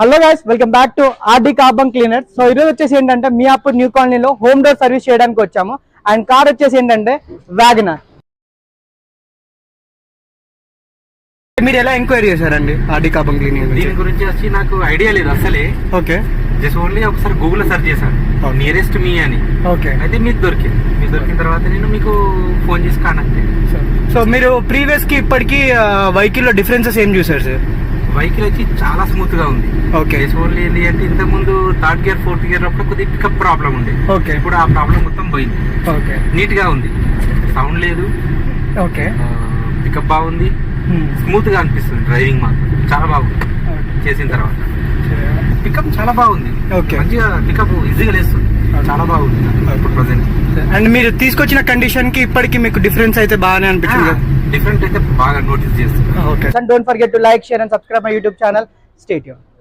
Hello guys, welcome back to RD carbon cleaner. So ఈరోజు వచ్చేసి ఏంటంటే మియాపూర్ న్యూ కాలనీలో హోమ్ డోర్ సర్వీస్ చేయడానికి వచ్చాము. అండ్ కార్ వచ్చేసి ఏంటంటే వ్యాగనర్. మీరు ఎలా ఎంక్వైరీ చేశారండి ఆర్డీ కార్బన్ క్లీనింగ్? దీని గురించి వచ్చి నాకు ఐడియా లేదు అసలే. ఓకే, జస్ట్ ఓన్లీ ఒకసారి గూగుల్ లో సెర్చ్ చేశాను నియరెస్ట్ మీ అని. ఓకే, అయితే మీకు దొరికిన తర్వాత నేను మీకు ఫోన్ చేసి కాంటాక్ట్ అయ్యాను. సో మీరు ప్రీవియస్ కి ఇప్పటికి వెహికల్ లో డిఫరెన్సెస్ ఏం చూసారు సార్? వెహికల్ వచ్చి చాలా స్మూత్ గా ఉంది. ఓకే, జస్ట్ ఓన్లీ ఏంటి అంటే ఇంతకు ముందు థర్డ్ గేర్ ఫోర్త్ గేర్ అప్పుడు కొద్దిగా పికప్ ప్రాబ్లం ఉంది. ఓకే, ఇప్పుడు ఆ ప్రాబ్లం మొత్తం పోయింది. ఓకే, నీట్ గా ఉంది, సౌండ్ లేదు, ఓకే, పికప్ బాగుంది, స్మూత్ గా అనిపిస్తుంది. డ్రైవింగ్ మాత్రం చాలా బాగుంది. చేసిన తర్వాత పికప్ చాలా బాగుంది. ఓకే, మంచిగా పికప్ ఈజీగా లేస్తుంది. చాలా బాగుంది ఇప్పుడు ప్రెసెంట్. అండ్ మీరు తీసుకొచ్చిన కండిషన్ కి ఇప్పటికి మీకు డిఫరెన్స్ అయితే బాగానే అనిపించింది? డిఫరెంట్ అయితే బాగా నోటీస్ చేస్తుంది. Okay. And don't forget to like, share and subscribe my YouTube channel. Stay tuned.